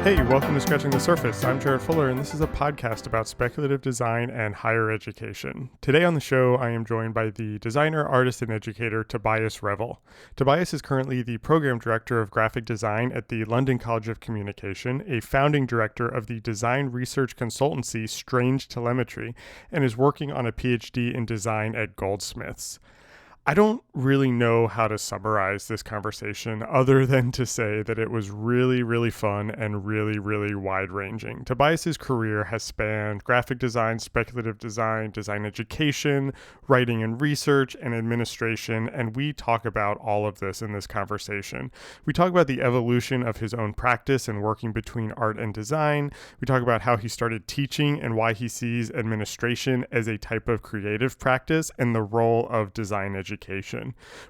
Hey, welcome to Scratching the Surface. I'm Jarrett Fuller, and this is a podcast about speculative design and higher education. Today on the show, I am joined by the designer, artist, and educator Tobias Revell. Tobias is currently the program director of graphic design at the London College of Communication, a founding director of the design research consultancy Strange Telemetry, and is working on a PhD in design at Goldsmiths. I don't really know how to summarize this conversation other than to say that it was really, really fun and really, really wide-ranging. Tobias's career has spanned graphic design, speculative design, design education, writing and research, and administration, and we talk about all of this in this conversation. We talk about the evolution of his own practice and working between art and design. We talk about how he started teaching and why he sees administration as a type of creative practice and the role of design education.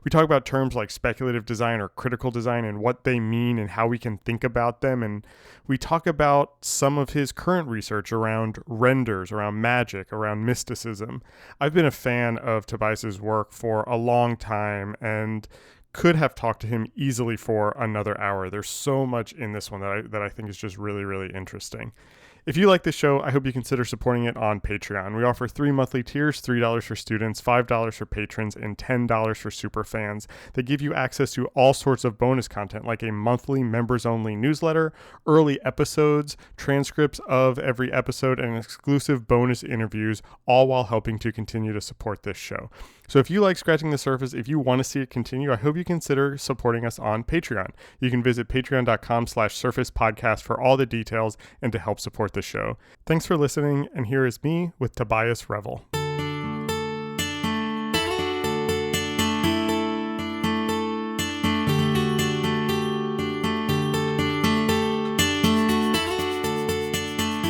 We talk about terms like speculative design or critical design and what they mean and how we can think about them. And we talk about some of his current research around renders, around magic, around mysticism. I've been a fan of Tobias's work for a long time and could have talked to him easily for another hour. There's so much in this one that I think is just really, really interesting. If you like this show, I hope you consider supporting it on Patreon. We offer 3 monthly tiers, $3 for students, $5 for patrons, and $10 for super fans that give you access to all sorts of bonus content like a monthly members-only newsletter, early episodes, transcripts of every episode, and exclusive bonus interviews, all while helping to continue to support this show. So if you like Scratching the Surface, if you want to see it continue, I hope you consider supporting us on Patreon. You can visit patreon.com/surfacepodcast for all the details and to help support the show. Thanks for listening, and here is me with Tobias Revell.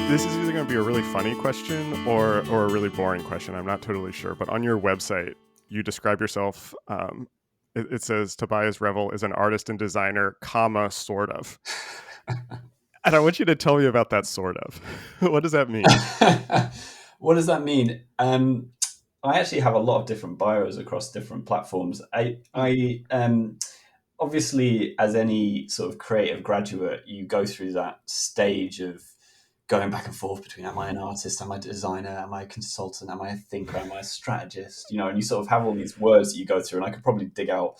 This is either going to be a really funny question or a really boring question. I'm not totally sure. But on your website, you describe yourself, it says Tobias Revell is an artist and designer, comma, sort of. And I want you to tell me about that sort of. What does that mean? What does that mean? I actually have a lot of different bios across different platforms. I obviously, as any sort of creative graduate, you go through that stage of going back and forth between, am I an artist, am I a designer, am I a consultant, am I a thinker, am I a strategist, and you sort of have all these words that you go through, and I could probably dig out,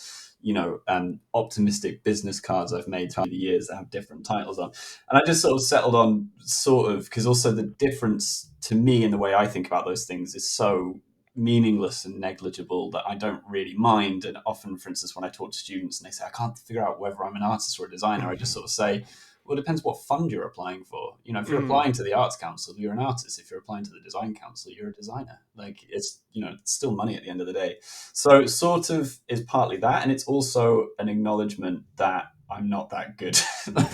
optimistic business cards I've made through the years that have different titles on. And I just sort of settled on sort of, because also the difference to me in the way I think about those things is so meaningless and negligible that I don't really mind. And often, for instance, when I talk to students and they say, I can't figure out whether I'm an artist or a designer, I just sort of say, well, it depends what fund you're applying for. If you're applying to the Arts Council, you're an artist. If you're applying to the Design Council, you're a designer. Like, it's still money at the end of the day. So it sort of is partly that, and it's also an acknowledgement that I'm not that good. The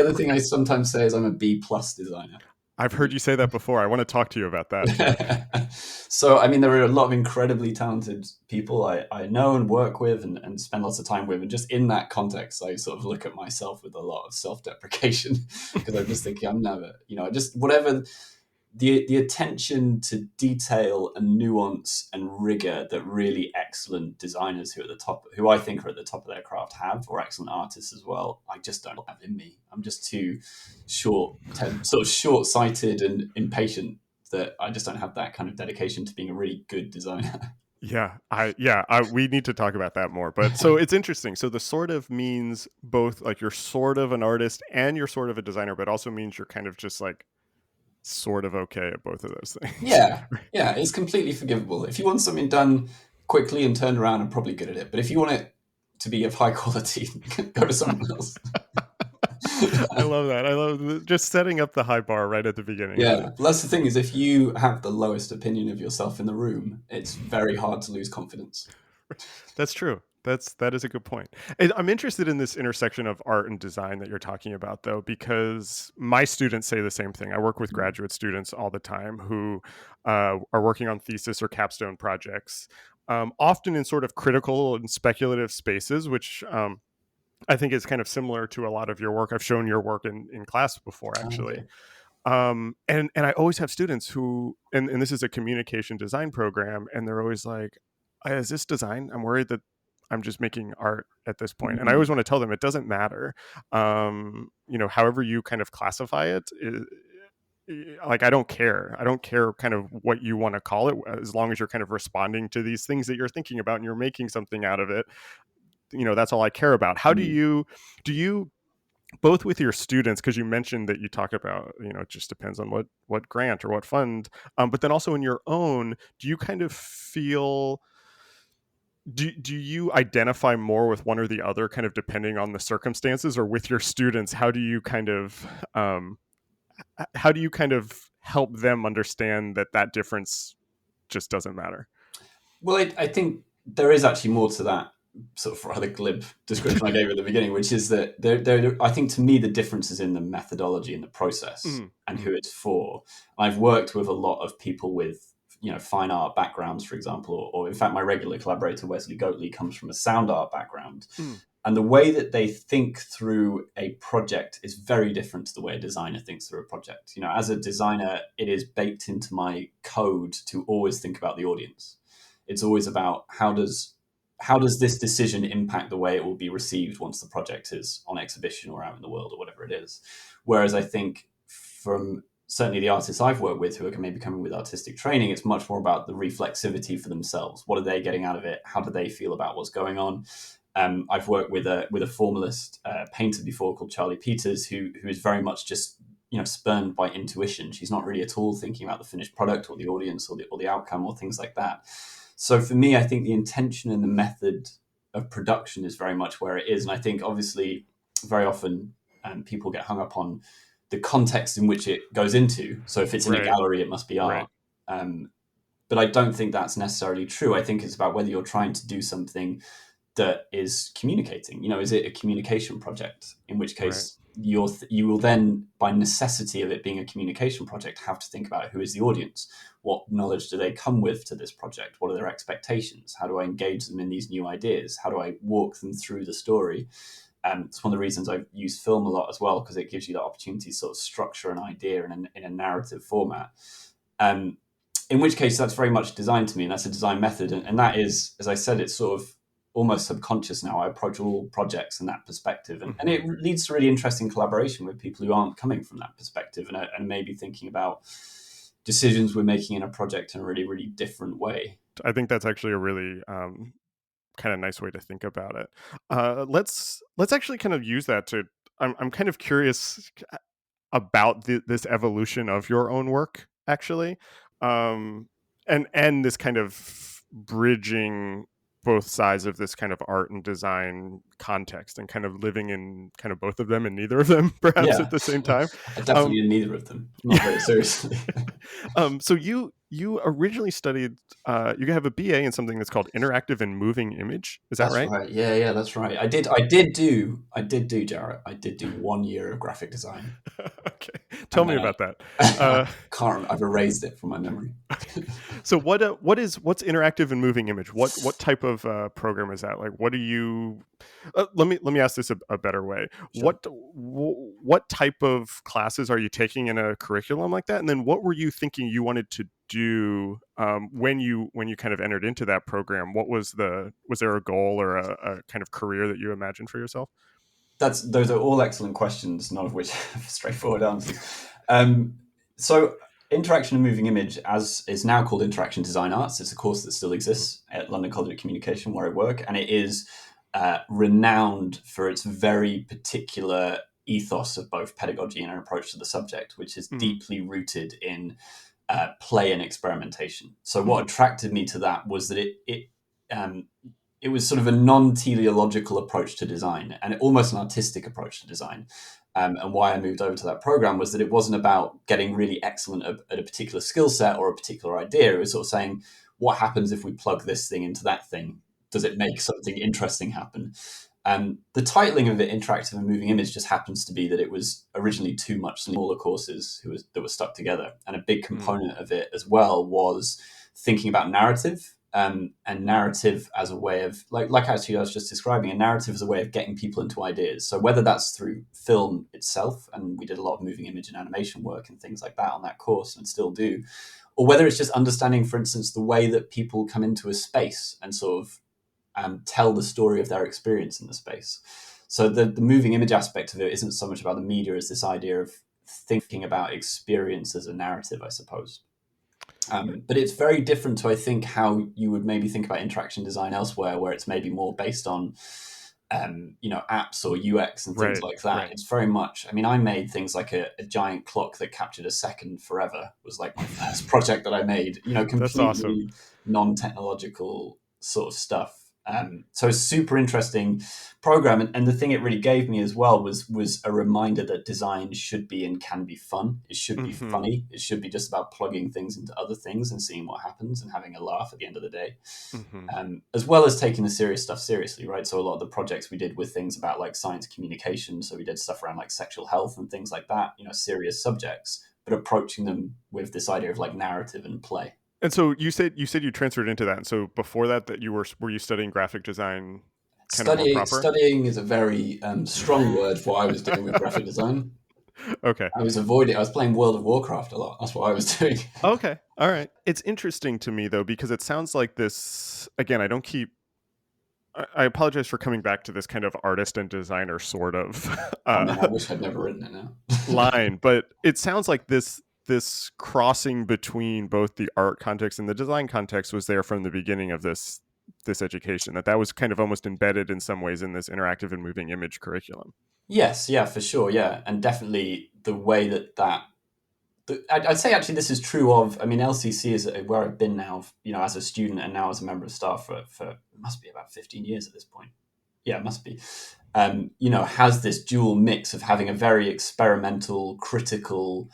other thing I sometimes say is I'm a B+ designer. I've heard you say that before. I want to talk to you about that. So, there are a lot of incredibly talented people I know and work with and spend lots of time with. And just in that context, I sort of look at myself with a lot of self-deprecation because I'm just thinking I'm never, just whatever the attention to detail and nuance and rigor that really excellent designers who I think are at the top of their craft have, or excellent artists as well, I just don't have in me. I'm just too short-sighted and impatient that I just don't have that kind of dedication to being a really good designer. We need to talk about that more. But so it's interesting. So the sort of means both like you're sort of an artist and you're sort of a designer, but also means you're kind of just like sort of okay at both of those things. Yeah, it's completely forgivable. If you want something done quickly and turned around, I'm probably good at it. But if you want it to be of high quality, go to someone else. I love that. I love just setting up the high bar right at the beginning. Yeah, well, that's the thing is if you have the lowest opinion of yourself in the room, it's very hard to lose confidence. That's true. That is a good point. And I'm interested in this intersection of art and design that you're talking about, though, because my students say the same thing. I work with graduate students all the time who are working on thesis or capstone projects, often in sort of critical and speculative spaces, which I think is kind of similar to a lot of your work. I've shown your work in class before, actually. Okay. And I always have students who, and this is a communication design program, and they're always like, is this design? I'm worried that I'm just making art at this point. And I Mhm. always want to tell them it doesn't matter. However you kind of classify it, like I don't care. I don't care kind of what you want to call it, as long as you're kind of responding to these things that you're thinking about and you're making something out of it. That's all I care about. How Mm. do you both with your students, because you mentioned that you talk about, it just depends on what grant or what fund, but then also in your own, do you kind of feel, do you identify more with one or the other kind of depending on the circumstances, or with your students, um, how do you kind of help them understand that difference just doesn't matter? Well, I think there is actually more to that sort of rather glib description I gave at the beginning, which is that I think to me the difference is in the methodology and the process Mm, and mm, who it's for. I've worked with a lot of people with fine art backgrounds, for example, or in fact my regular collaborator Wesley Goatley comes from a sound art background. mm, And the way that they think through a project is very different to the way a designer thinks through a project. As a designer, it is baked into my code to always think about the audience. It's always about how does this decision impact the way it will be received once the project is on exhibition or out in the world or whatever it is. Whereas I think from certainly the artists I've worked with who are maybe coming with artistic training, it's much more about the reflexivity for themselves. What are they getting out of it? How do they feel about what's going on? I've worked with a formalist painter before called Charlie Peters, who is very much just spurned by intuition. She's not really at all thinking about the finished product or the audience or the outcome or things like that. So for me, I think the intention and the method of production is very much where it is, and I think obviously very often people get hung up on the context in which it goes into. So if it's in a right, gallery, it must be right, art. But I don't think that's necessarily true. I think it's about whether you're trying to do something that is communicating. Is it a communication project? In which right, case, you will then, by necessity of it being a communication project, have to think about who is the audience. What knowledge do they come with to this project? What are their expectations? How do I engage them in these new ideas? How do I walk them through the story? It's one of the reasons I use film a lot as well, because it gives you the opportunity to sort of structure an idea in a narrative format. Um, in which case, that's very much design to me, and that's a design method. And that is, as I said, it's sort of almost subconscious now. I approach all projects in that perspective, and mm-hmm. it leads to really interesting collaboration with people who aren't coming from that perspective and maybe thinking about decisions we're making in a project in a really, really different way. I think that's actually a really kind of nice way to think about it. Let's actually kind of use that to. I'm kind of curious about this evolution of your own work, actually, and this kind of bridging both sides of this kind of art and design context, and kind of living in kind of both of them and neither of them, perhaps at Yeah, the same time. I Um, definitely did neither of them, not yeah. very seriously. So you originally studied, you have a BA in something that's called interactive and moving image. Is that That's right? right. Yeah, that's right. I did do Jarrett. I did do 1 year of graphic design, Okay, tell and me then about that. I Uh, can't. I've erased it from my memory. so what's interactive and moving image? What type of program is that? Like, what do you? Let me ask this a better way. Sure. What type of classes are you taking in a curriculum like that? And then what were you thinking you wanted to do when you kind of entered into that program? Was there a goal or a kind of career that you imagined for yourself? Those are all excellent questions, none of which have straightforward answers. So, interaction and moving image, as is now called Interaction Design Arts, it's a course that still Mhm. exists at London College of Communication, where I work, and it is renowned for its very particular ethos of both pedagogy and an approach to the subject, which is Mhm. deeply rooted in play and experimentation. So, what Mhm. attracted me to that was that um, it was sort of a non-teleological approach to design and almost an artistic approach to design. And why I moved over to that program was that it wasn't about getting really excellent at a particular skill set or a particular idea. It was sort of saying, what happens if we plug this thing into that thing? Does it make something interesting happen? The titling of it, Interactive and Moving Image, just happens to be that it was originally two much smaller courses that were stuck together. And a big Mhm. component of it as well was thinking about narrative, and narrative as a way of, like actually I was just describing, a narrative as a way of getting people into ideas. So whether that's through film itself, and we did a lot of moving image and animation work and things like that on that course and still do, or whether it's just understanding, for instance, the way that people come into a space and sort of tell the story of their experience in the space. So the moving image aspect of it isn't so much about the media as this idea of thinking about experience as a narrative, I suppose. But it's very different to, I think, how you would maybe think about interaction design elsewhere, where it's maybe more based on, apps or UX and things Right, like that. right. It's very much, I mean, I made things like a giant clock that captured a second forever was like my first project that I made, That's awesome. completely non-technological sort of stuff. So it's a super interesting program. And the thing it really gave me as well was a reminder that design should be and can be fun. It should be Hmm. funny. It should be just about plugging things into other things and seeing what happens and having a laugh at the end of the day, Hmm. as well as taking the serious stuff seriously, right? So a lot of the projects we did were things about like science communication. So we did stuff around like sexual health and things like that, serious subjects, but approaching them with this idea of like narrative and play. And so you said you transferred into that. And so before that you were you studying graphic design kind of more proper? Studying is a very strong word for what I was doing with graphic design. Okay. I was playing World of Warcraft a lot. That's what I was doing. Okay. All right. It's interesting to me though, because it sounds like this again, I apologize for coming back to this kind of artist and designer sort of Oh man, I wish I'd never written it now. line, but it sounds like this crossing between both the art context and the design context was there from the beginning of this education, that was kind of almost embedded in some ways in this interactive and moving image curriculum. Yes, yeah, for sure, yeah, and definitely the way I'd say actually this is true of. I mean, LCC is where I've been now, as a student and now as a member of staff for it must be about 15 years at this point. Yeah, it must be. Has this dual mix of having a very experimental, critical,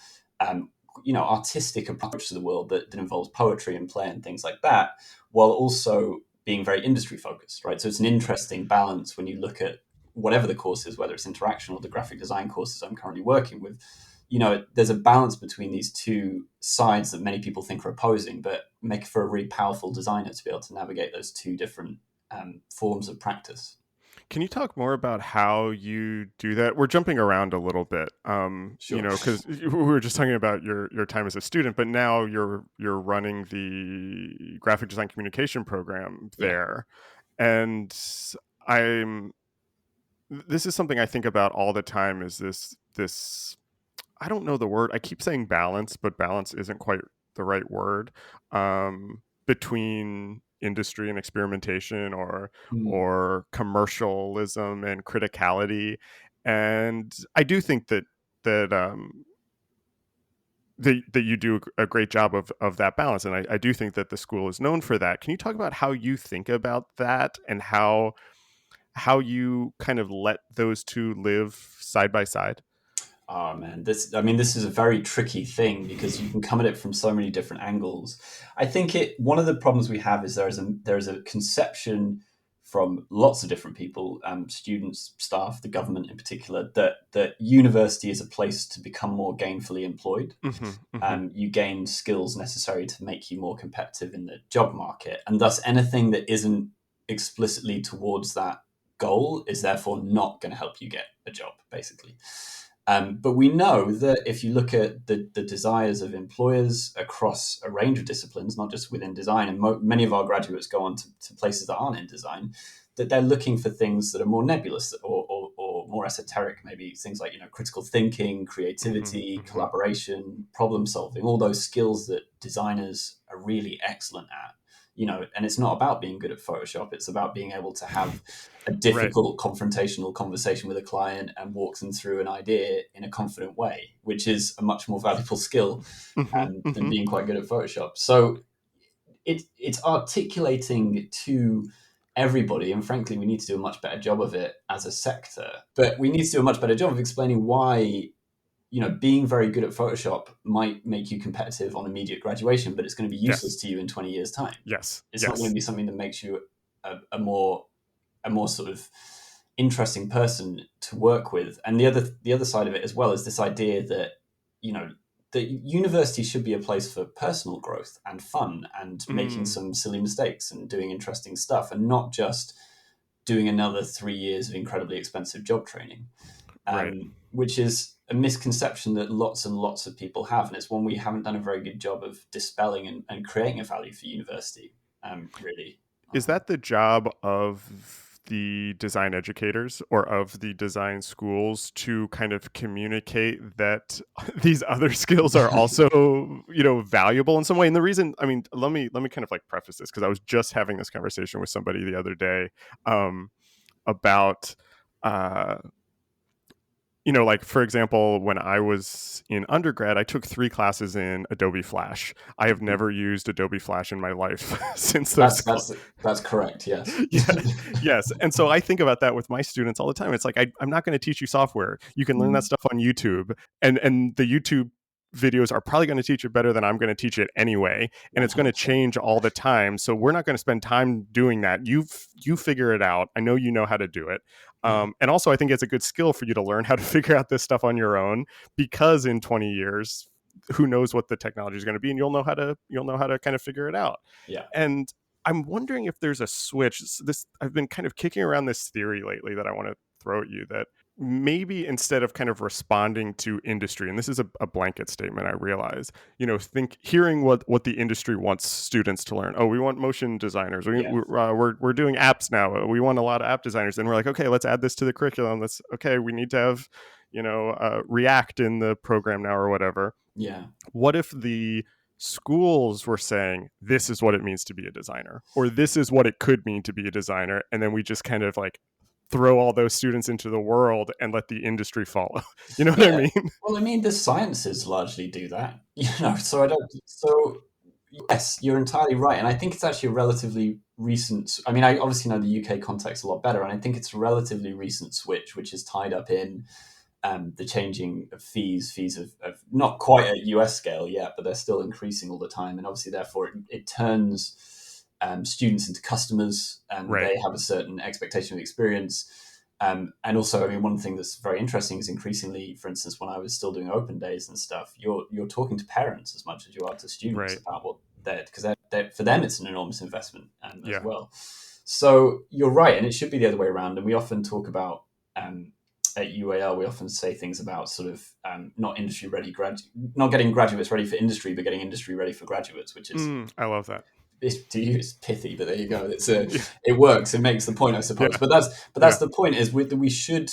artistic approach to the world that involves poetry and play and things like that, while also being very industry focused, right? So it's an interesting balance when you look at whatever the course is, whether it's interaction or the graphic design courses I'm currently working with. There's a balance between these two sides that many people think are opposing, but make for a really powerful designer to be able to navigate those two different forms of practice. Can you talk more about how you do that? We're jumping around a little bit, Sure. because we were just talking about your time as a student, but now you're running the graphic design communication program Yeah. there, and I'm this is something I think about all the time. Is this I don't know the word. I keep saying balance, but balance isn't quite the right word. Between industry and experimentation, Mm. or commercialism and criticality, and I do think that that you do a great job of that balance, and I do think that the school is known for that. Can you talk about how you think about that and how you kind of let those two live side by side? Oh man, this is a very tricky thing because you can come at it from so many different angles. I think one of the problems we have is there is a conception from lots of different people, students, staff, the government in particular, that university is a place to become more gainfully employed. Hmm. Hmm. You gain skills necessary to make you more competitive in the job market, and thus anything that isn't explicitly towards that goal is therefore not going to help you get a job, basically. But we know that if you look at the desires of employers across a range of disciplines, not just within design, and many of our graduates go on to places that aren't in design, that they're looking for things that are more nebulous or more esoteric, maybe things like critical thinking, Hmm. creativity, Hmm. collaboration, problem solving, all those skills that designers are really excellent at. And it's not about being good at Photoshop. It's about being able to have a Right. difficult confrontational conversation with a client and walk them through an idea in a confident way, which is a much more valuable skill Hmm. than Hmm. being quite good at Photoshop. So it's articulating to everybody, and frankly, we need to do a much better job of it as a sector. But we need to do a much better job of explaining why being very good at Photoshop might make you competitive on immediate graduation, but it's going to be useless Yes. to you in 20 years' time. Yes. It's not going to Yes. be something that makes you a more sort of interesting person to work with. And the other side of it as well is this idea that you know the university should be a place for personal growth and fun and making Mm, some silly mistakes and doing interesting stuff, and not just doing another 3 years of incredibly expensive job training, right. which is a misconception that lots and lots of people have, and it's one we haven't done a very good job of dispelling and creating a value for university, really. Is that the job of the design educators or of the design schools to kind of communicate that these other skills are also, valuable in some way? And the reason, I mean, let me kind of like preface this, because I was just having this conversation with somebody the other day, about uh, like, for example, when I was in undergrad, I took 3 classes in Adobe Flash. I have never used Adobe Flash in my life since those. That's correct. Yes. Yeah, yes. And so I think about that with my students all the time. It's like, I'm not going to teach you software. You can learn that stuff on YouTube, and the YouTube videos are probably going to teach it better than I'm going to teach it anyway, and it's going to 100%. change all the time. So we're not going to spend time doing that. You figure it out. I know you know how to do it. Yeah. And also, I think it's a good skill for you to learn how to figure out this stuff on your own, because in 20 years, who knows what the technology is going to be, and you'll know how to kind of figure it out. Yeah. And I'm wondering if there's a switch. I've been kind of kicking around this theory lately that I want to throw at you, that maybe instead of kind of responding to industry, and this is a blanket statement, I realize, hearing what the industry wants students to learn. Oh, we want motion designers. We're doing apps now. We want a lot of app designers. And we're like, okay, let's add this to the curriculum. We need to have, React in the program now, or whatever. Yeah. What if the schools were saying, this is what it means to be a designer, or this is what it could mean to be a designer, and then we just kind of like throw all those students into the world and let the industry follow? You know what I mean? Well, I mean, the sciences largely do that, So I don't. So yes, you're entirely right, and I think it's actually a relatively recent. I mean, I obviously know the UK context a lot better, and I think it's a relatively recent switch, which is tied up in the changing of fees of not quite at US scale yet, but they're still increasing all the time, and obviously, therefore, it turns students into customers, and Right. they have a certain expectation of experience. And also, I mean, one thing that's very interesting is increasingly, for instance, when I was still doing open days and stuff, you're talking to parents as much as you are to students Right. about what because for them it's an enormous investment as Yeah. well. So you're right, and it should be the other way around. And we often talk about at UAL, we often say things about sort of not industry ready not getting graduates ready for industry, but getting industry ready for graduates, which is I love that. to you it's pithy, but there you go. Yeah. It works. It makes the point, I suppose. Yeah. But that's the point is we should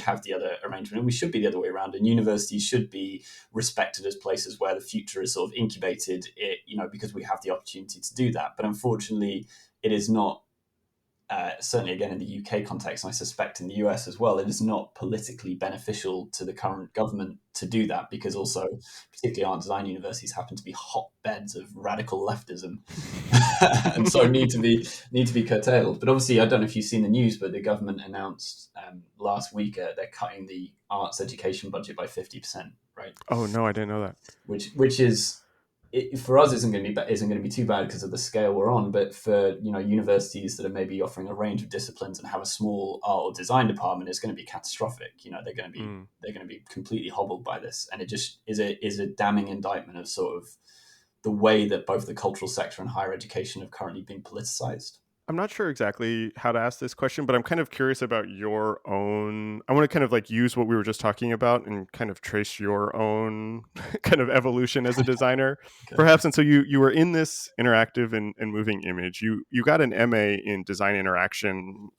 have the other arrangement, and we should be the other way around. And universities should be respected as places where the future is sort of incubated. Because we have the opportunity to do that. But unfortunately, it is not. Certainly, again, in the UK context, and I suspect in the US as well, it is not politically beneficial to the current government to do that, because also, particularly art design universities happen to be hotbeds of radical leftism, and so need to be curtailed. But obviously, I don't know if you've seen the news, but the government announced last week they're cutting the arts education budget by 50%. Right? Oh no, I didn't know that. Which is for us isn't going to be too bad because of the scale we're on, but for universities that are maybe offering a range of disciplines and have a small art or design department, it's going to be catastrophic. They're going to be completely hobbled by this, and it just is a damning indictment of sort of the way that both the cultural sector and higher education have currently been politicized. I'm not sure exactly how to ask this question, but I'm kind of curious about your own. I want to kind of like use what we were just talking about and kind of trace your own kind of evolution as a designer, Okay. perhaps. And so you were in this interactive and moving image. You got an MA in design interaction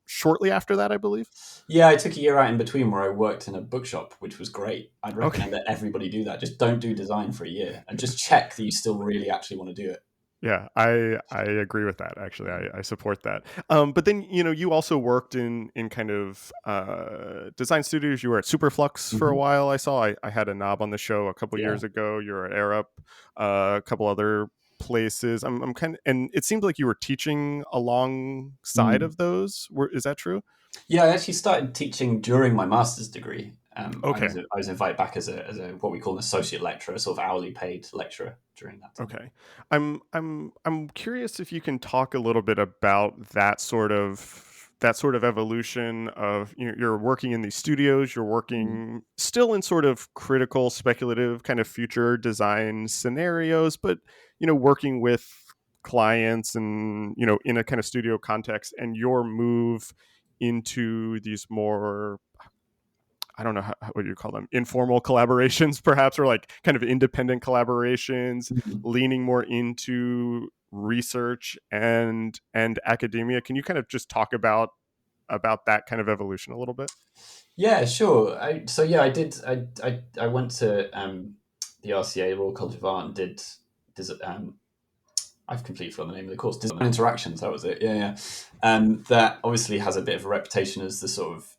shortly after that, I believe. Yeah, I took a year out in between where I worked in a bookshop, which was great. I'd recommend Okay. that everybody do that. Just don't do design for a year and just check that you still really actually want to do it. Yeah, I agree with that. Actually, I support that. But then you also worked in kind of design studios. You were at Superflux for a while. I saw. I had a knob on the show a couple years ago. You were at AirUp, a couple other places. I'm kind of, and it seemed like you were teaching alongside of those. Is that true? Yeah, I actually started teaching during my master's degree. Okay. I was invited back as a what we call an associate lecturer, a sort of hourly paid lecturer during that time. Okay. I'm curious if you can talk a little bit about that sort of evolution of, you're working in these studios, you're working still in sort of critical, speculative kind of future design scenarios, but working with clients and in a kind of studio context, and your move into these more, I don't know what you call them, informal collaborations perhaps, or like kind of independent collaborations, leaning more into research and academia. Can you kind of just talk about that kind of evolution a little bit? Yeah, sure. I did. I went to the RCA, Royal College of Art, and I've completely forgotten the name of the course. Design Interactions. That was it. Yeah, yeah. That obviously has a bit of a reputation as the sort of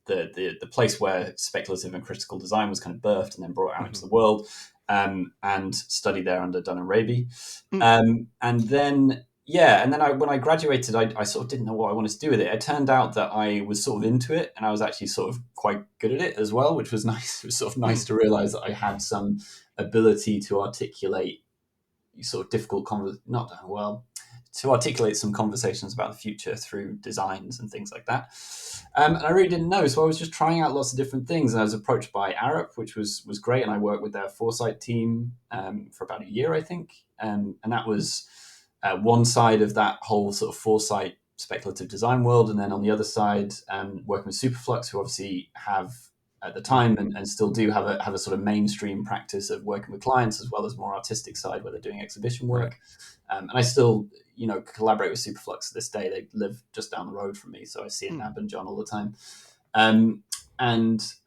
the place where speculative and critical design was kind of birthed and then brought out into the world. And studied there under Dun and Raby. And then when I graduated, I sort of didn't know what I wanted to do with it. It turned out that I was sort of into it, and I was actually sort of quite good at it as well, which was nice. It was sort of nice to realize that I had some ability to articulate sort of difficult to articulate some conversations about the future through designs and things like that. And I really didn't know, so I was just trying out lots of different things. And I was approached by Arup, which was great, and I worked with their Foresight team for about a year, I think. And that was one side of that whole sort of Foresight speculative design world, and then on the other side, working with Superflux, who obviously have at the time and still do have a sort of mainstream practice of working with clients as well as more artistic side where they're doing exhibition work. And I still, collaborate with Superflux to this day. They live just down the road from me, so I see it Nab and John all the time. And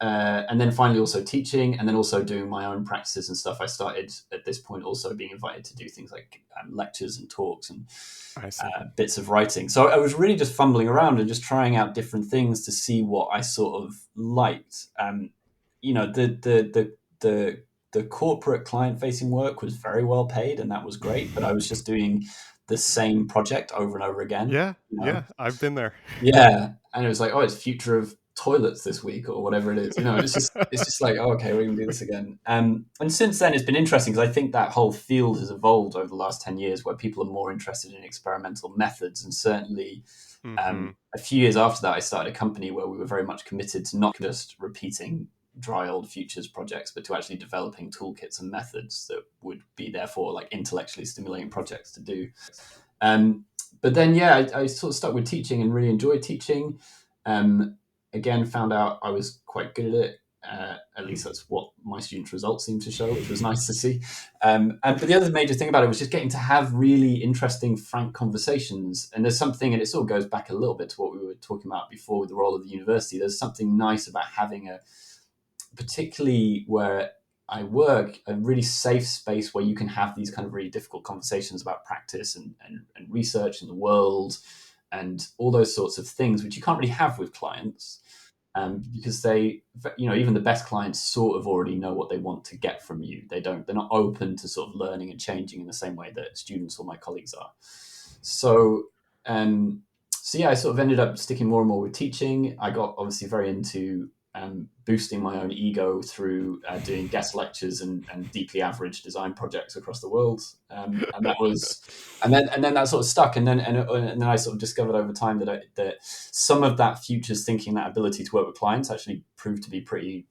then finally also teaching, and then also doing my own practices and stuff. I started at this point also being invited to do things like lectures and talks and bits of writing. So I was really just fumbling around and just trying out different things to see what I sort of liked. The corporate client facing work was very well paid, and that was great. But I was just doing the same project over and over again. Yeah, I've been there. Yeah, and it was like, oh, it's future of toilets this week or whatever it is. It's just like, oh, okay, we're gonna do this again. And since then, it's been interesting because I think that whole field has evolved over the last 10 years, where people are more interested in experimental methods. And certainly, a few years after that, I started a company where we were very much committed to not just repeating dry old futures projects, but to actually developing toolkits and methods that would be therefore like intellectually stimulating projects to do. But then, I sort of stuck with teaching and really enjoyed teaching. Again, found out I was quite good at it. At least that's what my students' results seemed to show, which was nice to see. But the other major thing about it was just getting to have really interesting, frank conversations. And there's something, and it sort of goes back a little bit to what we were talking about before with the role of the university. There's something nice about having particularly where I work, a really safe space where you can have these kind of really difficult conversations about practice and research in the world and all those sorts of things, which you can't really have with clients. Because they, even the best clients sort of already know what they want to get from you. They're not open to sort of learning and changing in the same way that students or my colleagues are. So I sort of ended up sticking more and more with teaching. I got obviously very into boosting my own ego through doing guest lectures and deeply average design projects across the world, and then that sort of stuck, and then I sort of discovered over time that some of that futures thinking, that ability to work with clients, actually proved to be pretty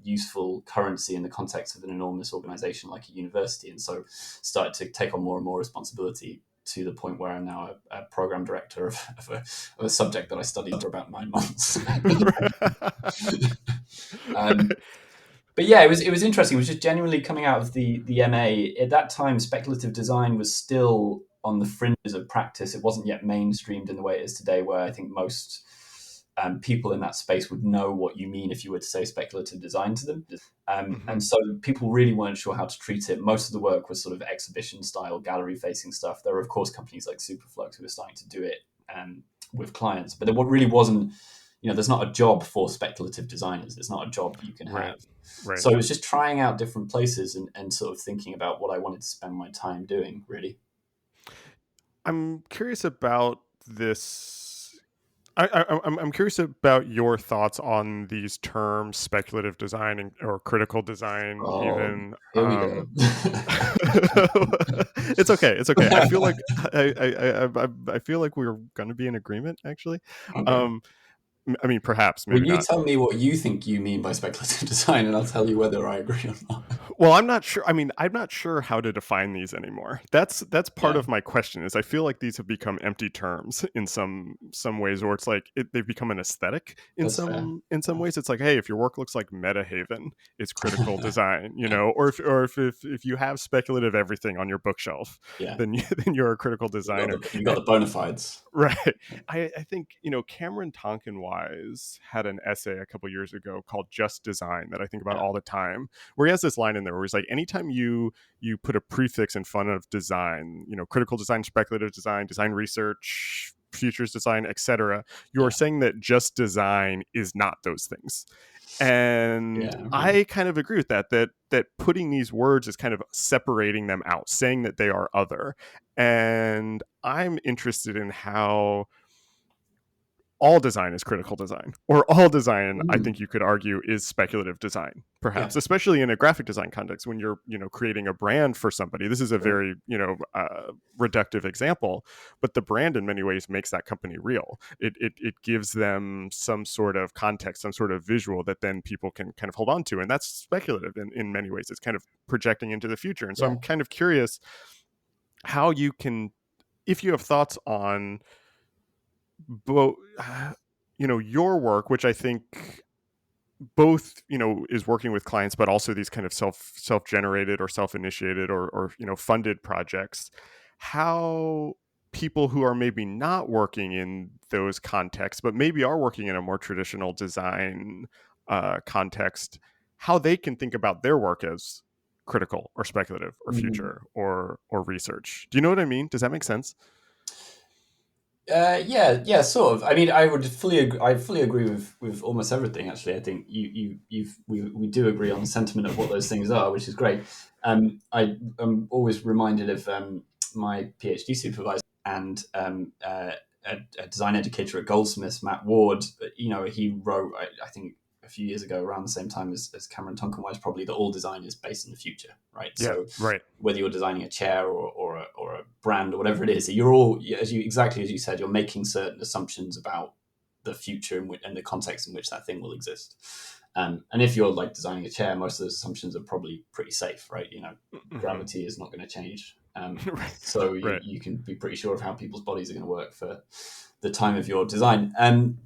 useful currency in the context of an enormous organization like a university, and so started to take on more and more responsibility, to the point where I'm now a program director of a subject that I studied for about 9 months. But yeah, it was interesting. It was just genuinely coming out of the MA. At that time, speculative design was still on the fringes of practice. It wasn't yet mainstreamed in the way it is today, where I think most people in that space would know what you mean if you were to say speculative design to them. And so people really weren't sure how to treat it. Most of the work was sort of exhibition style, gallery facing stuff. There were, of course, companies like Superflux who were starting to do it with clients, but there really wasn't, there's not a job for speculative designers. There's not a job you can have. Right. So it was just trying out different places and sort of thinking about what I wanted to spend my time doing, really. I'm curious about this. I'm curious about your thoughts on these terms, speculative design or critical design. Even here we go. It's okay. I feel like I feel like we're going to be in agreement, actually. Okay. I mean, perhaps maybe Will you not. tell me what you think you mean by speculative design, and I'll tell you whether I agree or not. Well, I'm not sure. I mean, I'm not sure how to define these anymore. That's part Yeah, of my question. Is I feel like these have become empty terms in some ways, or it's like they've become an aesthetic that's fair. in some ways. It's like, hey, if your work looks like Meta Haven, it's critical design, you know, or if you have speculative everything on your bookshelf, Yeah, then then you're a critical designer. you got the bona fides. Right. I think, Cameron Tonkinwise had an essay a couple years ago called Just Design that I think about Yeah, all the time, where he has this line in there where he's like, anytime you put a prefix in front of design, critical design, speculative design, design research, futures design, etc., you are yeah, saying that just design is not those things. And yeah. Right. I kind of agree with that putting these words is kind of separating them out, saying that they are other. And I'm interested in how all design is critical design, or all design, I Mm, think you could argue, is speculative design, yeah, perhaps, especially in a graphic design context when you're creating a brand for somebody. This is a sure. very reductive example, but the brand in many ways makes that company real. It gives them some sort of context, some sort of visual that then people can kind of hold on to, and that's speculative in many ways. It's kind of projecting into the future. And so I'm Yeah. kind of curious how you can, if you have thoughts on both, your work, which I think both is working with clients, but also these kind of self-generated or self-initiated or funded projects, how people who are maybe not working in those contexts but maybe are working in a more traditional design context, how they can think about their work as critical or speculative or Mhm. future or research. Do you know what I mean? Does that make sense? Yeah, yeah, sort of. I mean, I fully agree with almost everything. Actually, I think we do agree on the sentiment of what those things are, which is great. I am always reminded of my PhD supervisor and a design educator at Goldsmiths, Matt Ward. He wrote, I think, a few years ago, around the same time as Cameron Tonkinwise, probably, that all design is based in the future, right? Yeah, So right. whether you're designing a chair or a brand or whatever it is, you're all, exactly as you said, you're making certain assumptions about the future and the context in which that thing will exist. And if you're like designing a chair, most of those assumptions are probably pretty safe, right? Hmm. Gravity is not going to change. Right, So right. you can be pretty sure of how people's bodies are going to work for the time of your design.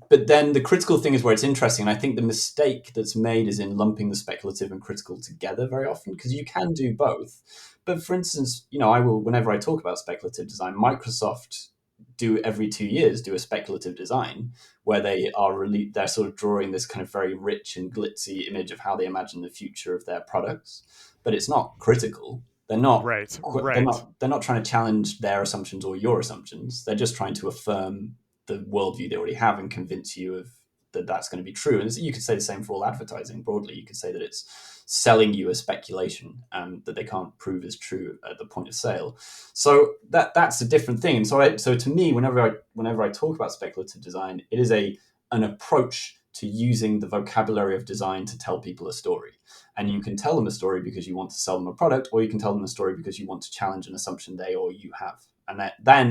But then the critical thing is where it's interesting. And I think the mistake that's made is in lumping the speculative and critical together very often, because you can do both. But for instance, I will, whenever I talk about speculative design, Microsoft do every 2 years do a speculative design where they're sort of drawing this kind of very rich and glitzy image of how they imagine the future of their products, but it's not critical. Right, right. They're not trying to challenge their assumptions or your assumptions. They're just trying to affirm the worldview they already have and convince you of that that's going to be true. And you could say the same for all advertising broadly. You could say that it's selling you a speculation that they can't prove is true at the point of sale. So that's a different thing. And so to me, whenever I talk about speculative design, it is an approach to using the vocabulary of design to tell people a story. And you Mm, can tell them a story because you want to sell them a product, or you can tell them a story because you want to challenge an assumption they or you have. And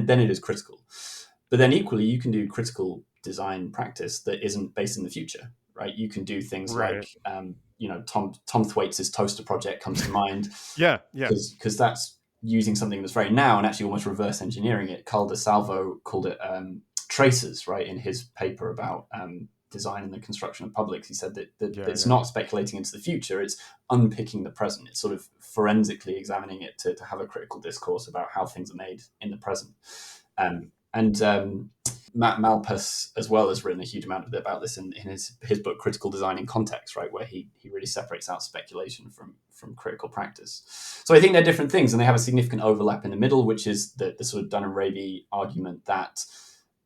then it is critical. But then equally, you can do critical design practice that isn't based in the future, right? You can do things right. like, Tom Thwaites' Toaster project comes to mind Yeah, yeah, because that's using something that's very now and actually almost reverse engineering it. Carl de Salvo called it traces, right? In his paper about design and the construction of publics, he said that yeah, it's yeah, not speculating into the future, it's unpicking the present. It's sort of forensically examining it to have a critical discourse about how things are made in the present. And Matt Malpass as well has written a huge amount about this in his book Critical Design in Context, right, where he really separates out speculation from critical practice. So I think they're different things, and they have a significant overlap in the middle, which is the sort of Dunham-Raby argument that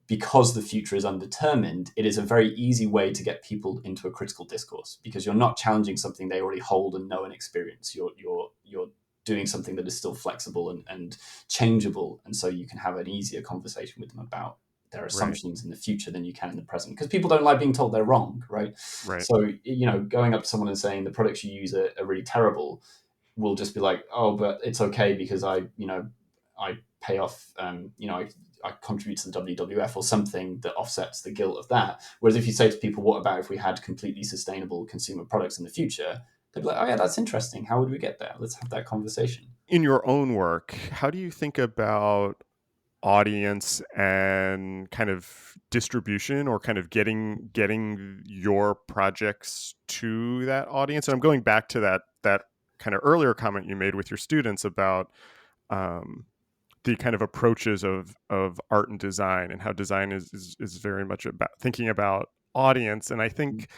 because the future is undetermined, it is a very easy way to get people into a critical discourse because you're not challenging something they already hold and know and experience. You're doing something that is still flexible and changeable, and so you can have an easier conversation with them about their right, assumptions in the future than you can in the present because people don't like being told they're wrong, right? right, So going up to someone and saying the products you use are really terrible will just be like, oh, but it's okay because I pay off, I contribute to the WWF or something that offsets the guilt of that. Whereas if you say to people, what about if we had completely sustainable consumer products in the future? They'd be like, oh yeah, that's interesting. How would we get there? Let's have that conversation. In your own work, how do you think about audience and kind of distribution, or kind of getting your projects to that audience? And I'm going back to that kind of earlier comment you made with your students about um, the kind of approaches of art and design, and how design is very much about thinking about audience. And I think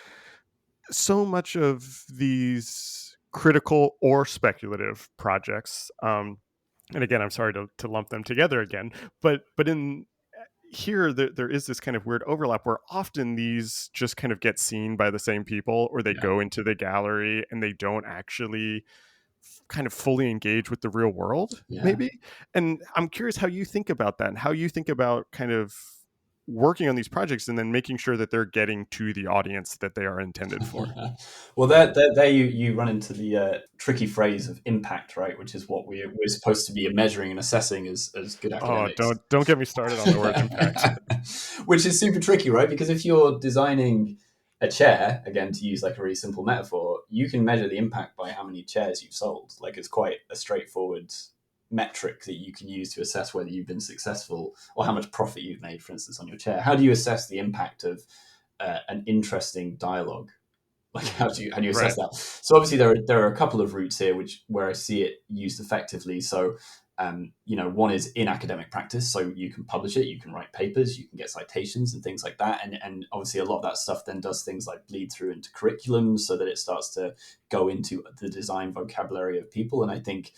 so much of these critical or speculative projects, and again, I'm sorry to lump them together again, but in here there is this kind of weird overlap where often these just kind of get seen by the same people, or they Yeah. go into the gallery and they don't actually kind of fully engage with the real world, Yeah. maybe. And I'm curious how you think about that, and how you think about kind of working on these projects and then making sure that they're getting to the audience that they are intended for. Well, there you run into the tricky phrase of impact, right? Which is what we're supposed to be measuring and assessing as good Oh, academics. don't get me started on the word impact. Which is super tricky, right? Because if you're designing a chair, again, to use like a really simple metaphor, you can measure the impact by how many chairs you've sold. Like it's quite a straightforward metric that you can use to assess whether you've been successful or how much profit you've made, for instance, on your chair. How do you assess the impact of an interesting dialogue? Like how do you assess Right. that? So obviously there are a couple of routes here where I see it used effectively. So one is in academic practice. So you can publish it, you can write papers, you can get citations and things like that. And obviously a lot of that stuff then does things like bleed through into curriculum so that it starts to go into the design vocabulary of people. And I think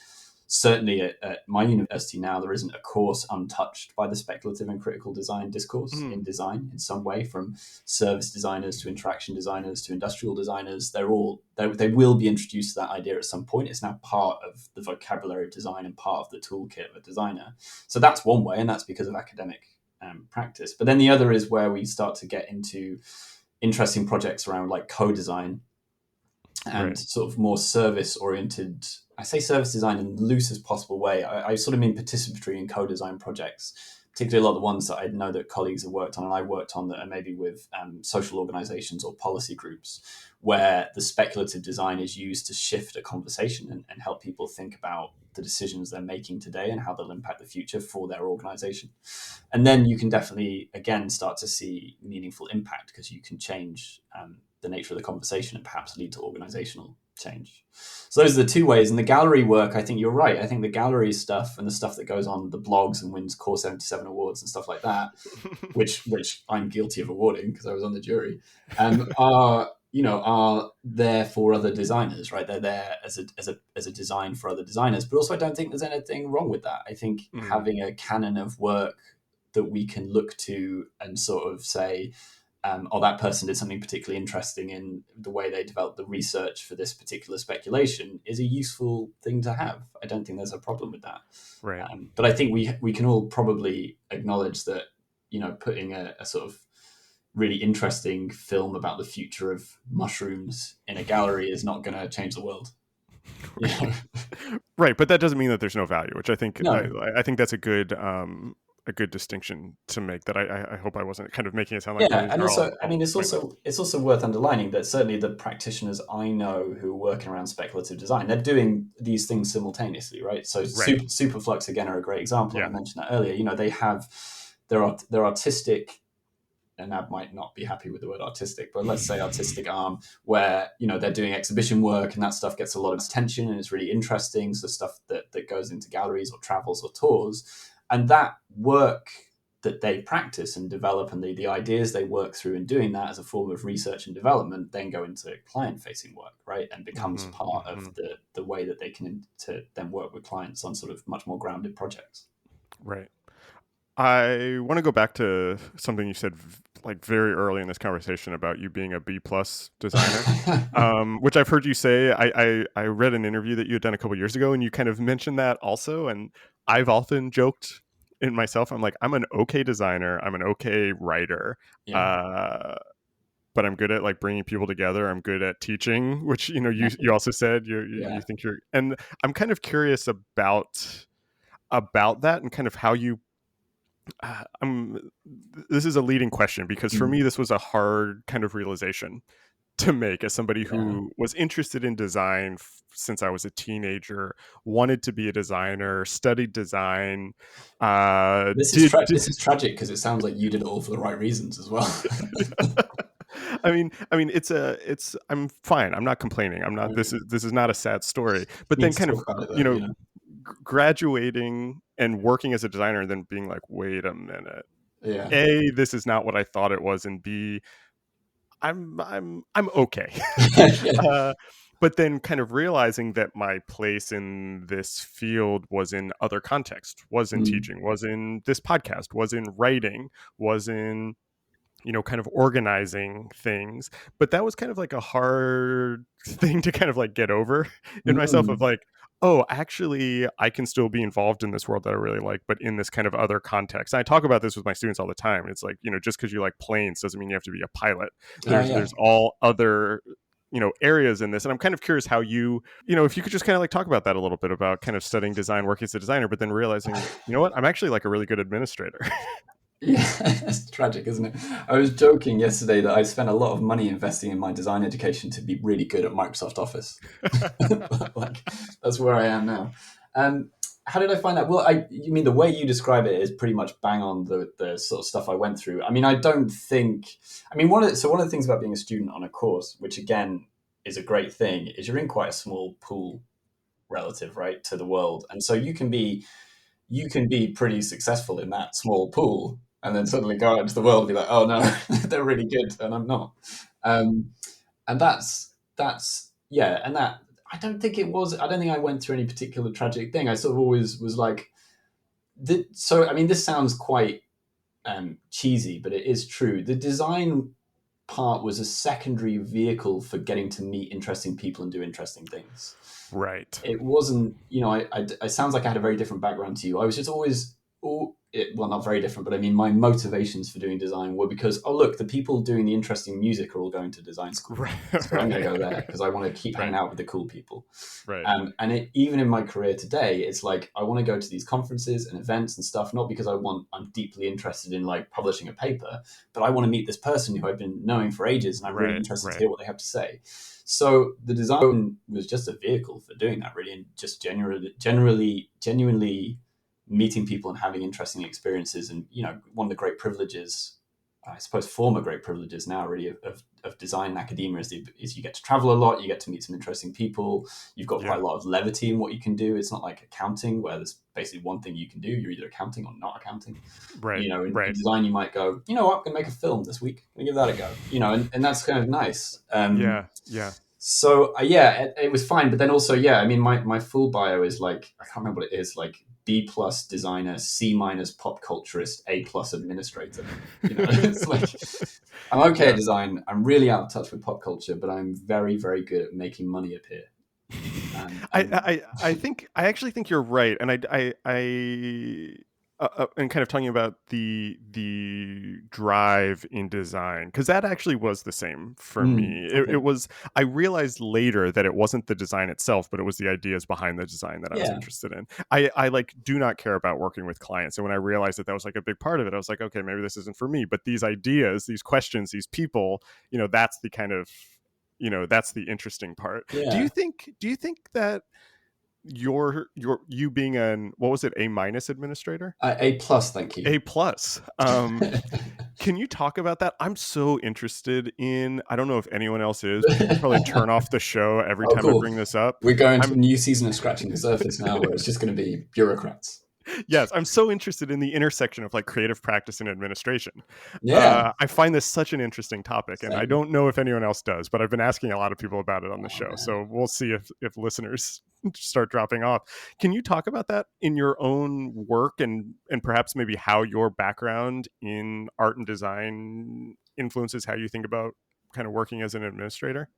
certainly at my university now, there isn't a course untouched by the speculative and critical design discourse Mm, in design in some way, from service designers to interaction designers to industrial designers. They will be introduced to that idea at some point. It's now part of the vocabulary of design and part of the toolkit of a designer. So that's one way, and that's because of academic practice. But then the other is where we start to get into interesting projects around like co-design and right. sort of more service oriented. I say service design in the loosest possible way. I sort of mean participatory and co-design projects, particularly a lot of the ones that I know that colleagues have worked on and I worked on that are maybe with social organizations or policy groups, where the speculative design is used to shift a conversation and help people think about the decisions they're making today and how they'll impact the future for their organization. And then you can definitely, again, start to see meaningful impact because you can change the nature of the conversation and perhaps lead to organizational change. So those are the two ways. And the gallery work, I think you're right. I think the gallery stuff and the stuff that goes on the blogs and wins Core 77 awards and stuff like that, which I'm guilty of awarding because I was on the jury, are there for other designers, right? They're there as a design for other designers. But also, I don't think there's anything wrong with that. I think Mm, having a canon of work that we can look to and sort of say, that person did something particularly interesting in the way they developed the research for this particular speculation is a useful thing to have. I don't think there's a problem with that. right. But I think we can all probably acknowledge that, putting a sort of really interesting film about the future of mushrooms in a gallery is not going to change the world. You know? Right, but that doesn't mean that there's no value, which I think No, I think that's a good distinction to make. That I hope I wasn't kind of making it sound like yeah, those and are also, I all mean, it's pointless. also worth underlining that certainly the practitioners I know who are working around speculative design, they're doing these things simultaneously, right? So Right. Superflux again are a great example, and Yeah. I mentioned that earlier. They have their artistic, and Ab might not be happy with the word artistic, but let's say artistic arm, where they're doing exhibition work and that stuff gets a lot of attention and it's really interesting. So stuff that goes into galleries or travels or tours, and that work that they practice and develop and the ideas they work through in doing that as a form of research and development then go into client facing work, right, and becomes Hmm. part Hmm. of the way that they can to then work with clients on sort of much more grounded projects. Right. I want to go back to something you said like very early in this conversation about you being a B plus designer, which I've heard you say. I read an interview that you had done a couple years ago, and you kind of mentioned that also. And I've often joked in myself, I'm like, I'm an okay designer, I'm an okay writer, Yeah. uh, but I'm good at like bringing people together. I'm good at teaching, which you also said you Yeah. think you're. And I'm kind of curious about that and kind of how you this is a leading question because for Mm. me this was a hard kind of realization. to make as somebody Yeah. who was interested in design since I was a teenager, wanted to be a designer, studied design, This is tragic because it sounds like you did it all for the right reasons as well. it's I'm fine. I'm not complaining. I'm not, Okay. this is not a sad story. But Need then to kind talk of, about it you though, know, graduating and working as a designer and then being like, wait a minute. Yeah. A, this is not what I thought it was, and B, I'm okay. Yeah. uh, but then kind of realizing that my place in this field was in other contexts, was in Mm. teaching, was in this podcast, was in writing, was in, kind of organizing things. But that was kind of like a hard thing to kind of like get over in myself, of Mm. like, oh, actually I can still be involved in this world that I really like, but in this kind of other context. And I talk about this with my students all the time. It's like, just because you like planes doesn't mean you have to be a pilot. Yeah, There's all other areas in this. And I'm kind of curious how if you could just kind of like talk about that a little bit, about kind of studying design, working as a designer, but then realizing, what, I'm actually like a really good administrator. yeah. It's tragic, isn't it? I was joking yesterday that I spent a lot of money investing in my design education to be really good at Microsoft Office. Like, that's where I am now. Um, how did I find that? Well, you mean the way you describe it is pretty much bang on the sort of stuff I went through. I mean, I don't think. I mean, one of the things about being a student on a course, which again is a great thing, is you're in quite a small pool relative, right, to the world, and so you can be pretty successful in that small pool, and then suddenly go out into the world and be like, oh no, they're really good, and I'm not. Um, and that's yeah, and that I don't think it was. I don't think I went through any particular tragic thing. I sort of always was like, so. I mean, this sounds quite cheesy, but it is true. The design part was a secondary vehicle for getting to meet interesting people and do interesting things. Right. It wasn't, it sounds like I had a very different background to you. I was just always, well, not very different, but I mean, my motivations for doing design were because, oh, look, the people doing the interesting music are all going to design school. Right. So I'm going to go there because I want to keep hanging Right. out with the cool people. Right. And even in my career today, it's like, I want to go to these conferences and events and stuff, not because I'm deeply interested in like publishing a paper, but I want to meet this person who I've been knowing for ages and I'm really Right. interested to Right. hear what they have to say. So the design was just a vehicle for doing that, really, and just genuinely meeting people and having interesting experiences. And one of the great privileges, I suppose, former great privileges now, really, of design and academia is you get to travel a lot, you get to meet some interesting people, you've got quite Yeah. a lot of levity in what you can do. It's not like accounting where there's basically one thing you can do. You're either accounting or not accounting. Right. In Right. design, you might go, you know what, I'm going to make a film this week. I'm going to give that a go. And that's kind of nice. Yeah. Yeah. So yeah, it was fine. But then also, yeah, I mean, my full bio is like, I can't remember what it is, like B+ designer, C- pop culturist, A+ administrator. It's like, I'm okay at design. I'm really out of touch with pop culture, but I'm very, very good at making money appear. I actually think you're right, and and kind of talking about the drive in design, because that actually was the same for me. Okay. It was. I realized later that it wasn't the design itself, but it was the ideas behind the design that I was Yeah. interested in. I like do not care about working with clients, and when I realized that was like a big part of it, I was like, okay, maybe this isn't for me. But these ideas, these questions, these people, that's the kind of that's the interesting part. Yeah. Do you think that you being an, what was it, A- administrator? A+, thank you. A+. Can you talk about that? I'm so interested in, I don't know if anyone else is, people probably turn off the show every time I Cool. bring this up. We're going to a new season of Scratching the Surface now, where it's just going to be bureaucrats. Yes, I'm so interested in the intersection of like creative practice and administration. Yeah. I find this such an interesting topic, and I Same. don't know if anyone else does, but I've been asking a lot of people about it on the show. Man. So we'll see if listeners start dropping off. Can you talk about that in your own work, and perhaps maybe how your background in art and design influences how you think about kind of working as an administrator?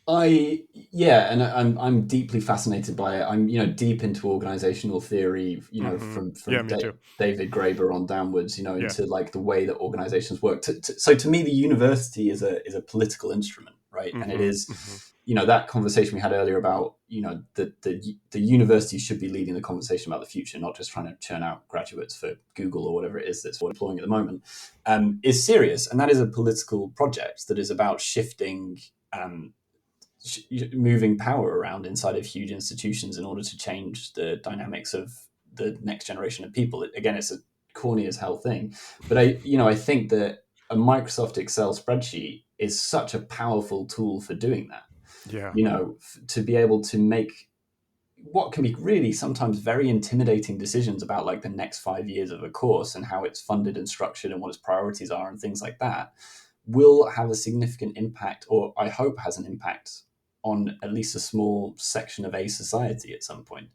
And I'm deeply fascinated by it. I'm deep into organizational theory. From Yeah, me too. David Graeber on downwards. Yeah. Into like the way that organizations work. So to me, the university is a political instrument, right? And it is, that conversation we had earlier about the university should be leading the conversation about the future, not just trying to churn out graduates for Google or whatever it is that's what deploying at the moment, is serious, and that is a political project that is about shifting um, moving power around inside of huge institutions in order to change the dynamics of the next generation of people. Again, it's a corny as hell thing, but I think that a Microsoft Excel spreadsheet is such a powerful tool for doing that. Yeah. To be able to make what can be really sometimes very intimidating decisions about like the next 5 years of a course and how it's funded and structured and what its priorities are and things like that will have a significant impact, or I hope has an impact on at least a small section of a society at some point,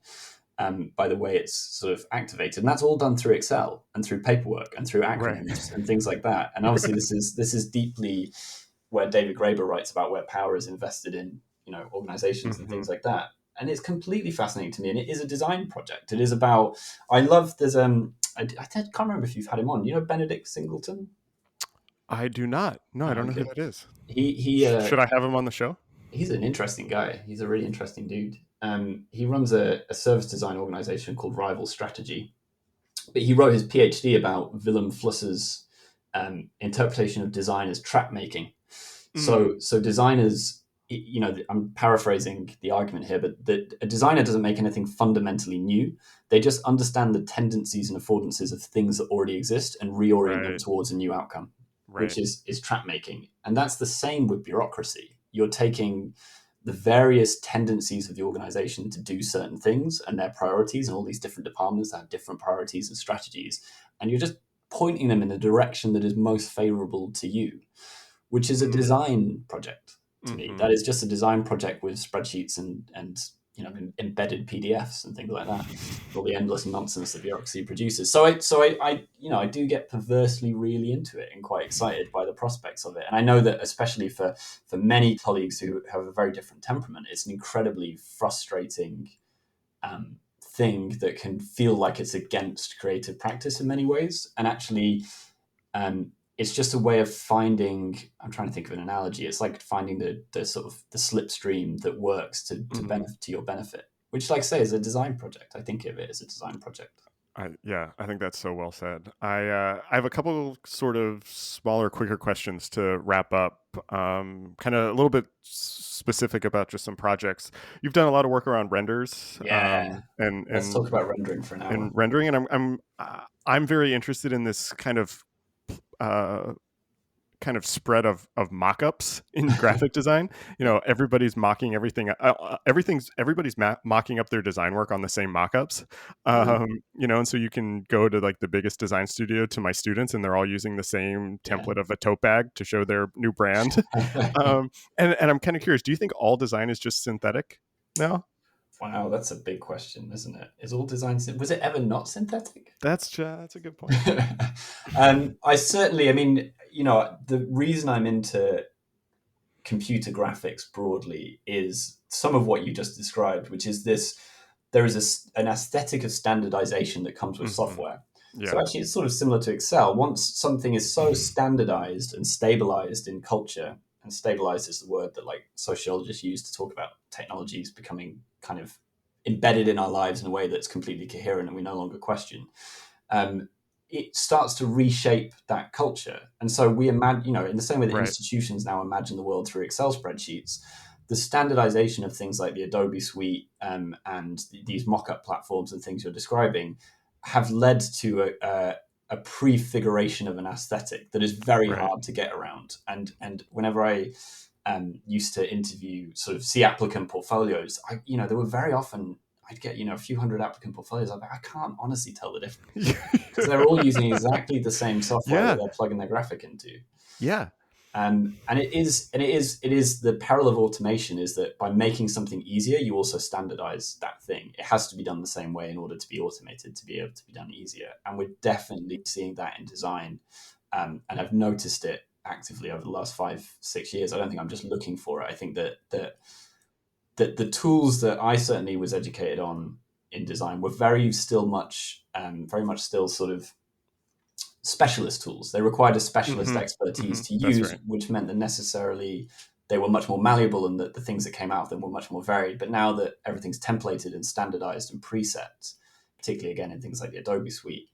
by the way it's sort of activated. And that's all done through Excel and through paperwork and through Right. acronyms and things like that. And obviously this is deeply where David Graeber writes about where power is invested in, organizations and Hmm. things like that. And it's completely fascinating to me. And it is a design project. It is about, I love, I can't remember if you've had him on. You know Benedict Singleton? I do not. No, I don't know who Okay. that is. He Should I have him on the show? he's an interesting guy. He's a really interesting dude. He runs a service design organization called Rival Strategy, but he wrote his PhD about Willem Flusser's interpretation of design as trap making. Mm, So designers, I'm paraphrasing the argument here, but a designer doesn't make anything fundamentally new. They just understand the tendencies and affordances of things that already exist and reorient them right. towards a new outcome, which Right. is trap making. And that's the same with bureaucracy. You're taking the various tendencies of the organization to do certain things and their priorities and all these different departments that have different priorities and strategies, and you're just pointing them in the direction that is most favorable to you, which is a Mm, design project to me. hmm. That is just a design project with spreadsheets and embedded PDFs and things like that. All the endless nonsense that bureaucracy produces. I do get perversely really into it and quite excited by the prospects of it. And I know that especially for many colleagues who have a very different temperament, it's an incredibly frustrating thing that can feel like it's against creative practice in many ways. And actually, it's just a way of finding, I'm trying to think of an analogy. It's like finding the sort of the slipstream that works to Hmm. benefit, to your benefit, which, like I say, is a design project. I think of it as a design project. I think that's so well said. I have a couple sort of smaller, quicker questions to wrap up. Kind of a little bit specific about just some projects. You've done a lot of work around renders, Yeah. and Let's talk about rendering for an hour. rendering, and I'm very interested in this uh, kind of spread of mock-ups in graphic design. Everybody's mocking everything. Everybody's mocking up their design work on the same mock-ups. Mm, And so you can go to like the biggest design studio to my students, and they're all using the same yeah. template of a tote bag to show their new brand. And I'm kind of curious. Do you think all design is just synthetic now? Wow, that's a big question, isn't it? Is all design was it ever not synthetic? That's a good point. I certainly, I mean, the reason I'm into computer graphics broadly is some of what you just described, which is this: there is an aesthetic of standardization that comes with Hmm. software. So Yeah. actually, it's sort of similar to Excel. Once something is so standardized and stabilized in culture, and stabilized is the word that like sociologists use to talk about technologies becoming kind of embedded in our lives in a way that's completely coherent and we no longer question. Um, it starts to reshape that culture. And so we imagine, in the same way that Right. institutions now imagine the world through Excel spreadsheets, the standardization of things like the Adobe suite and these mock-up platforms and things you're describing have led to a prefiguration of an aesthetic that is very Right. hard to get around. And whenever I used to interview sort of see applicant portfolios, there were very often I'd get a few hundred applicant portfolios. I'm like, I can't honestly tell the difference because they're all using exactly the same software that Yeah. they're plugging their graphic into. Yeah. And it is the peril of automation is that by making something easier, you also standardize that thing. It has to be done the same way in order to be automated, to be able to be done easier. And we're definitely seeing that in design. And I've noticed it actively over the last 5-6 years. I don't think I'm just looking for it. I think that the tools that I certainly was educated on in design were very much still sort of specialist tools. They required a specialist Hmm. expertise Hmm. to That's use, right. which meant that necessarily they were much more malleable and that the things that came out of them were much more varied. But now that everything's templated and standardized and preset, particularly again in things like the Adobe suite,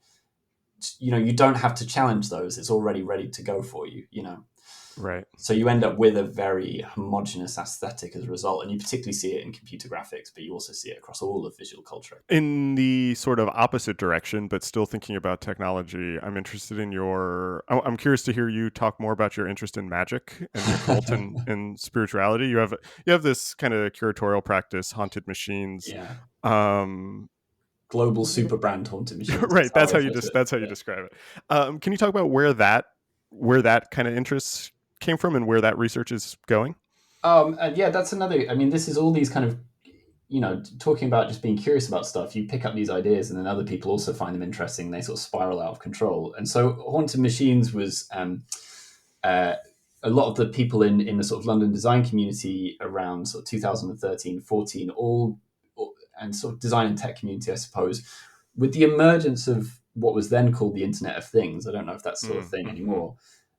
you don't have to challenge those. It's already ready to go for you. Right. So you end up with a very homogenous aesthetic as a result, and you particularly see it in computer graphics, but you also see it across all of visual culture. In the sort of opposite direction, but still thinking about technology, I'm interested in I'm curious to hear you talk more about your interest in magic and the occult and spirituality. You have this kind of curatorial practice, Haunted Machines. Yeah. Um, Global super brand Haunted Machines. right. That's how I That's how you describe it. Can you talk about where that kind of interest came from and where that research is going? And yeah, that's another. I mean, this is all these kind of, talking about just being curious about stuff. You pick up these ideas, and then other people also find them interesting. And they sort of spiral out of control. And so, Haunted Machines was uh, a lot of the people in the sort of London design community around sort of 2013, 14, and sort of design and tech community, I suppose, with the emergence of what was then called the Internet of Things. I don't know if that's still a thing Mm-hmm. anymore.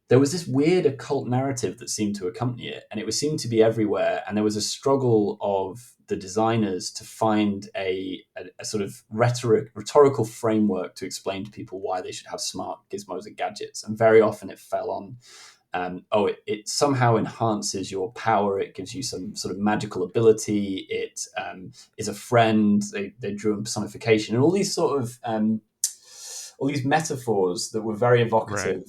There was this weird occult narrative that seemed to accompany it, and it seemed to be everywhere. And there was a struggle of the designers to find a sort of rhetorical framework to explain to people why they should have smart gizmos and gadgets. And very often it fell on it somehow enhances your power. It gives you some sort of magical ability. It is a friend. They drew in personification and all these sort of all these metaphors that were very Right. evocative.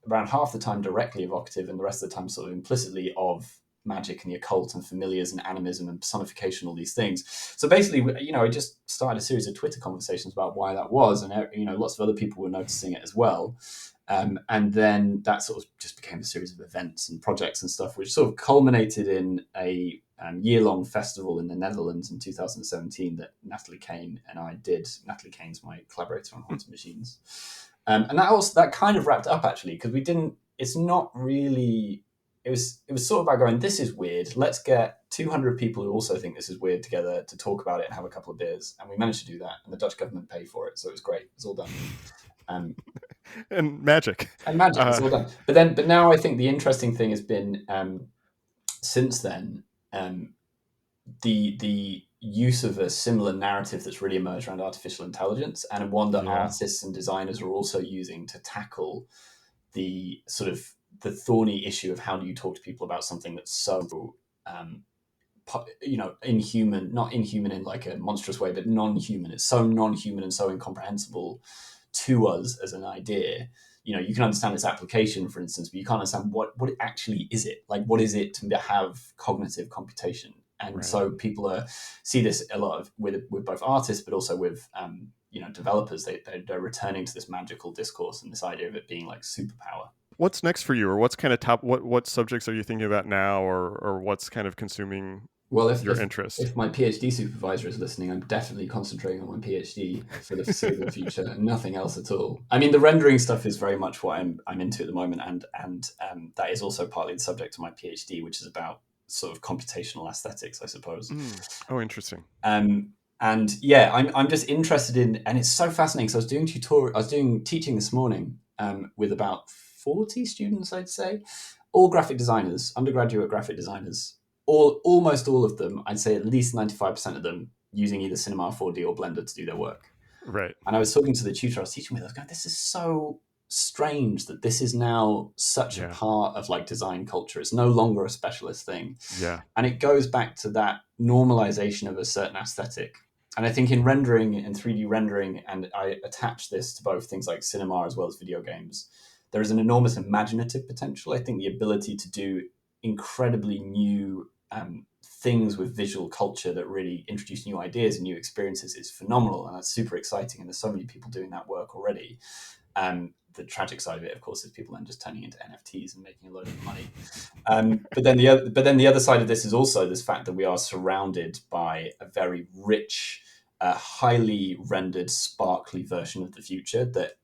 Around half the time directly evocative, and the rest of the time sort of implicitly of magic and the occult and familiars and animism and personification, all these things. So basically, I just started a series of Twitter conversations about why that was, and lots of other people were noticing it as well. And then that sort of just became a series of events and projects and stuff, which sort of culminated in a year-long festival in the Netherlands in 2017 that Natalie Kane and I did. Natalie Kane's my collaborator on Haunted Machines. And that kind of wrapped up actually, because we didn't. It's not really. It was sort of about going, this is weird. Let's get 200 people who also think this is weird together to talk about it and have a couple of beers. And we managed to do that, and the Dutch government paid for it, so it was great. It's all done. And magic. And magic, it's all done. But now I think the interesting thing has been since then the use of a similar narrative that's really emerged around artificial intelligence, and one that Yeah. artists and designers are also using to tackle the sort of the thorny issue of how do you talk to people about something that's so um, inhuman, not inhuman in like a monstrous way, but non-human. It's so non-human and so incomprehensible to us as an idea. You can understand its application, for instance, but you can't understand what actually is it. Like, what is it to have cognitive computation? And Right. so people see this a lot of with both artists, but also with developers. They're returning to this magical discourse and this idea of it being like superpower. What's next for you, or what's kind of top? What subjects are you thinking about now, or what's kind of consuming Well, your interest? if my PhD supervisor is listening, I'm definitely concentrating on my PhD for the foreseeable future and nothing else at all. I mean, the rendering stuff is very much what I'm into at the moment, and that is also partly the subject of my PhD, which is about sort of computational aesthetics, I suppose. Oh, interesting. And yeah, I'm just interested in, and it's so fascinating. So I was doing teaching this morning with about 40 students, I'd say, all graphic designers, undergraduate graphic designers, almost all of them, I'd say at least 95% of them using either Cinema 4D or Blender to do their work. Right. And I was talking to the tutor I was teaching with, I was going, this is so strange that this is now such a Yeah. part of like design culture. It's no longer a specialist thing. Yeah. And it goes back to that normalization of a certain aesthetic. And I think in rendering and 3D rendering, and I attach this to both things like cinema as well as video games, there is an enormous imaginative potential. I think the ability to do incredibly new things with visual culture that really introduce new ideas and new experiences is phenomenal. And that's super exciting. And there's so many people doing that work already. The tragic side of it, of course, is people then just turning into NFTs and making a load of money. But then the other side of this is also this fact that we are surrounded by a very rich, highly rendered, sparkly version of the future that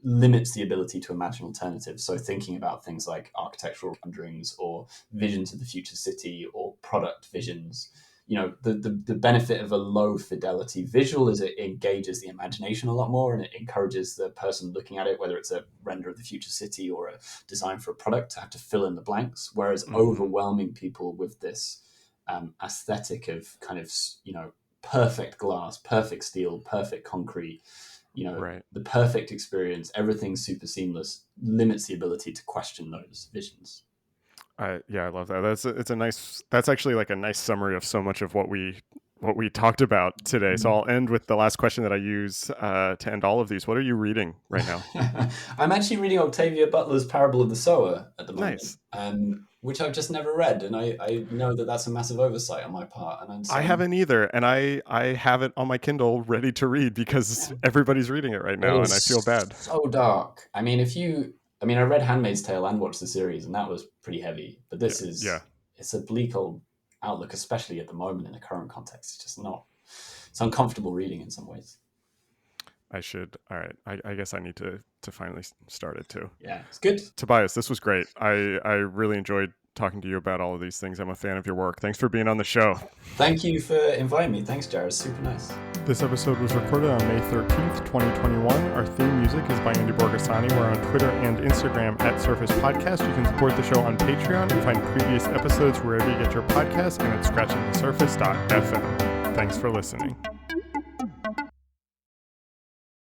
limits the ability to imagine alternatives. So thinking about things like architectural renderings or visions of the future city or product visions, the benefit of a low fidelity visual is it engages the imagination a lot more, and it encourages the person looking at it, whether it's a render of the future city or a design for a product, to have to fill in the blanks, whereas overwhelming people with this aesthetic of kind of perfect glass, perfect steel, perfect concrete Right. the perfect experience, everything's super seamless, limits the ability to question those visions. I love that. That's actually like a nice summary of so much of what we talked about today. So I'll end with the last question that I use to end all of these. What are you reading right now? I'm actually reading Octavia Butler's Parable of the Sower at the moment, Nice. Which I've just never read, and I know that that's a massive oversight on my part. And I haven't either, and I have it on my Kindle ready to read because everybody's reading it right now, and I feel bad. So dark. I mean, I read _Handmaid's Tale and watched the series, and that was pretty heavy. But this it's a bleak old outlook, especially at the moment in the current context. It's just not. It's uncomfortable reading in some ways. I should. All right. I guess I need to finally start it too. Yeah, it's good. Tobias, this was great. I really enjoyed talking to you about all of these things. I'm a fan of your work. Thanks for being on the show. Thank you for inviting me. Thanks, Jarrett. Super nice. This episode was recorded on May 13th, 2021. Our theme music is by Andy Borgasani. We're on Twitter and Instagram at Surface Podcast. You can support the show on Patreon and find previous episodes wherever you get your podcasts and at scratchingthesurface.fm. Thanks for listening.